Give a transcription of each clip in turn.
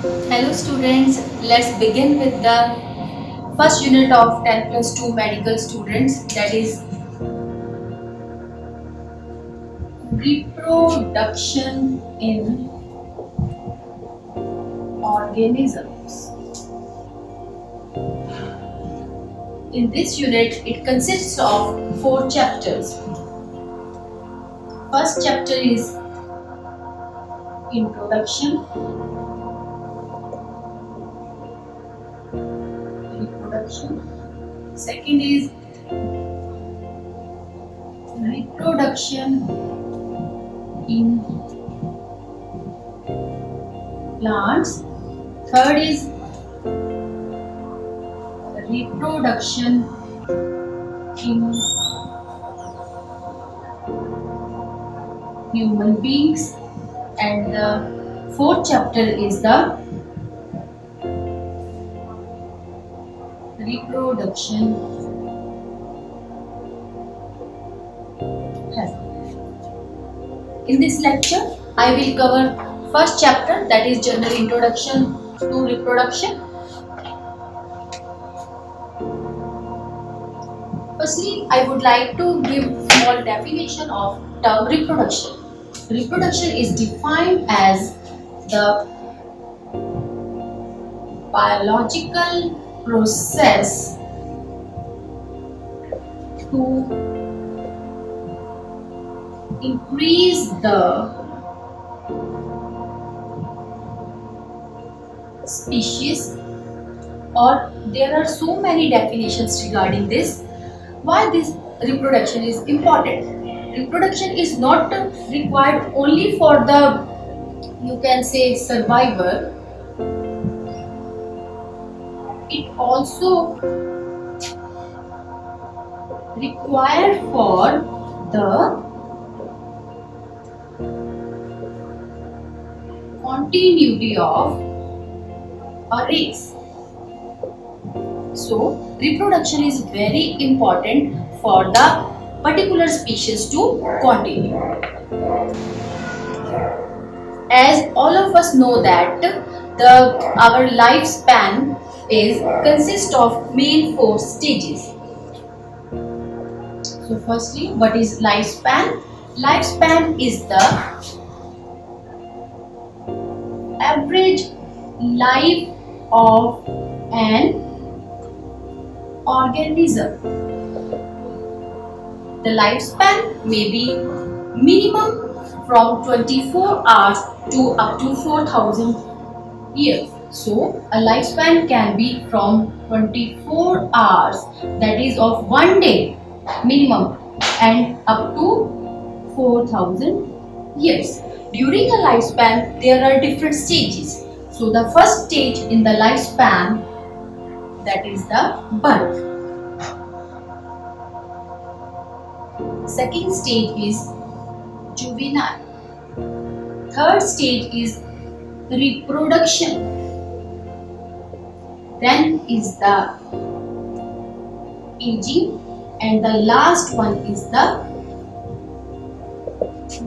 Hello students, let's begin with the first unit of 10 plus 2 medical students, that is reproduction in organisms. In this unit, it consists of 4 chapters. First chapter is introduction, reproduction. Second is reproduction in plants. Third is reproduction in human beings, and the fourth chapter is the reproduction health. In this lecture, I will cover first chapter, that is general introduction to reproduction. Firstly, I would like to give small definition of term reproduction. Reproduction is defined as the biological process to increase the species, or there are so many definitions regarding this. Why this reproduction is important? Reproduction is not required only for the, you can say, survivor. It also required for the continuity of a race. So, reproduction is very important for the particular species to continue. As all of us know that our lifespan is consists of main 4 stages. So, firstly, what is lifespan? Lifespan is the average life of an organism. The lifespan may be minimum from 24 hours to up to 4,000 years. So, a lifespan can be from 24 hours, that is of 1 day minimum, and up to 4,000 years. During a lifespan, there are different stages. So, the first stage in the lifespan, that is the birth. Second stage is juvenile. Third stage is reproduction. Then is the aging, and the last one is the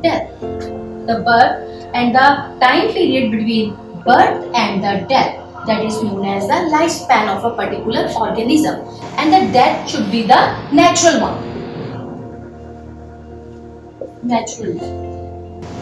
death. The birth and the time period between birth and the death, that is known as the lifespan of a particular organism, and the death should be the natural one. Natural death.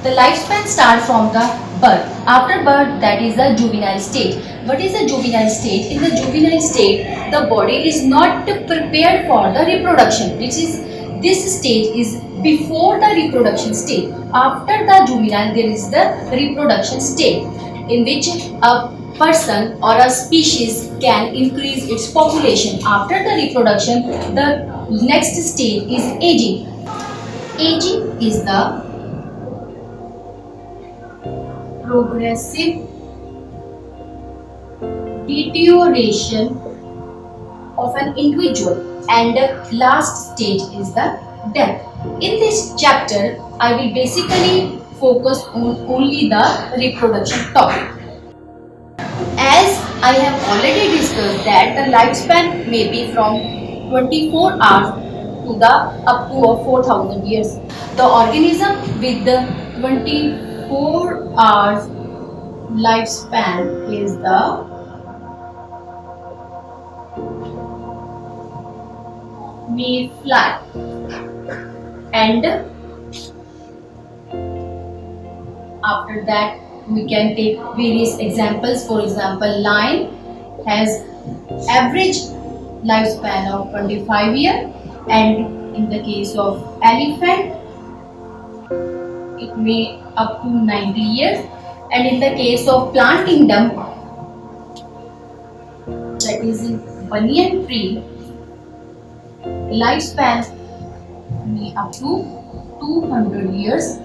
The lifespan starts from the birth. After birth, that is the juvenile stage. What is the juvenile stage? In the juvenile state, the body is not prepared for the reproduction. This stage is before the reproduction stage. After the juvenile, there is the reproduction stage, in which a person or a species can increase its population. After the reproduction, the next stage is aging. Aging is the progressive deterioration of an individual, and the last stage is the death. In this chapter, I will basically focus on only the reproduction topic. As I have already discussed that the lifespan may be from 24 hours to the up to 4,000 years. The organism with the 24 hours lifespan is the mayfly, and after that we can take various examples. For example, lion has average lifespan of 25 years, and in the case of elephant it may up to 90 years, and in the case of plant kingdom, that is in banyan tree, lifespan may up to 200 years.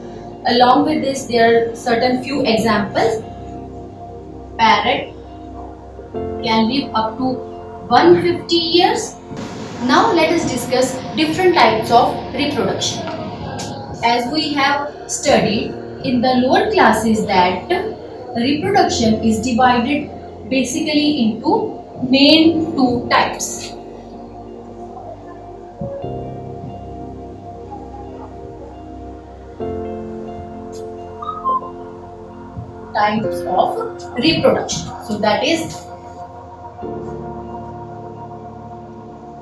Along with this, there are certain few examples. Parrot can live up to 150 years. Now let us discuss different types of reproduction. As we have studied in the lower classes that reproduction is divided basically into main two types. Types of reproduction. So that is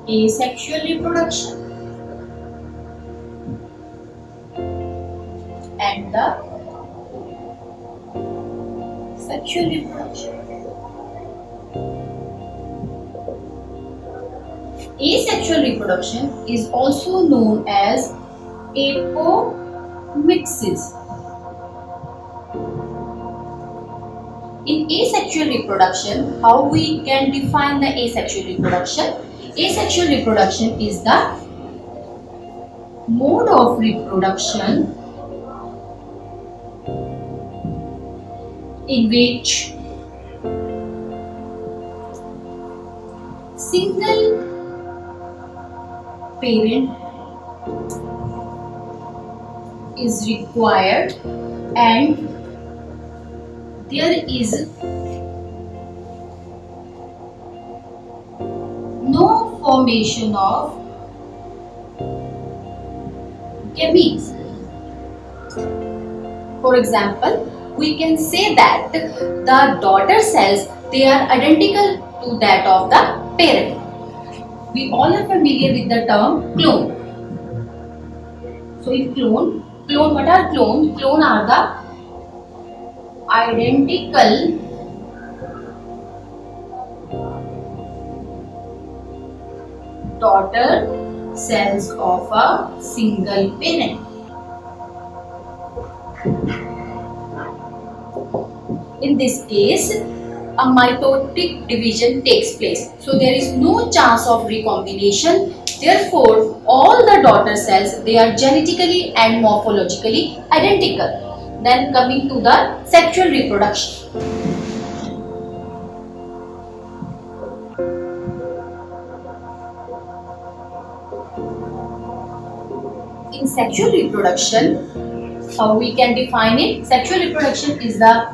asexual reproduction and the sexual reproduction. Asexual reproduction is also known as apomixis. In asexual reproduction, how we can define the asexual reproduction? Asexual reproduction is the mode of reproduction in which single parent is required and there is no formation of gametes. For example, we can say that the daughter cells, they are identical to that of the parent. We all are familiar with the term clone. So in clone, what are clones? Clone are the identical daughter cells of a single parent. In this case, a mitotic division takes place. So there is no chance of recombination. Therefore, all the daughter cells, they are genetically and morphologically identical. Then coming to the sexual reproduction. In sexual reproduction, how we can define it? Sexual reproduction is the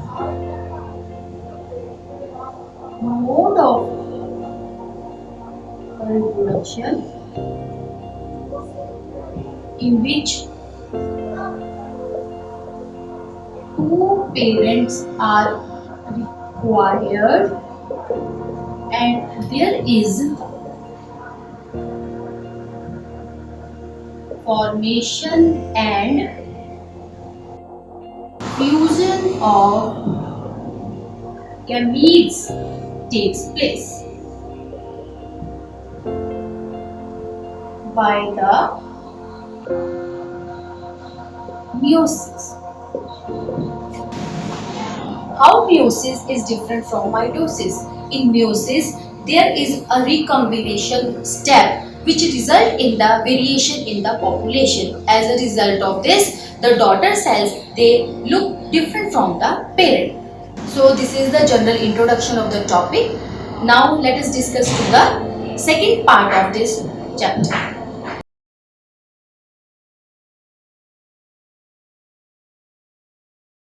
mode of reproduction in which two parents are required and there is formation and fusion of gametes takes place by the meiosis. How meiosis is different from mitosis? In meiosis, there is a recombination step which result in the variation in the population. As a result of this, the daughter cells, they look different from the parent. So this is the general introduction of the topic. Now let us discuss to the second part of this chapter.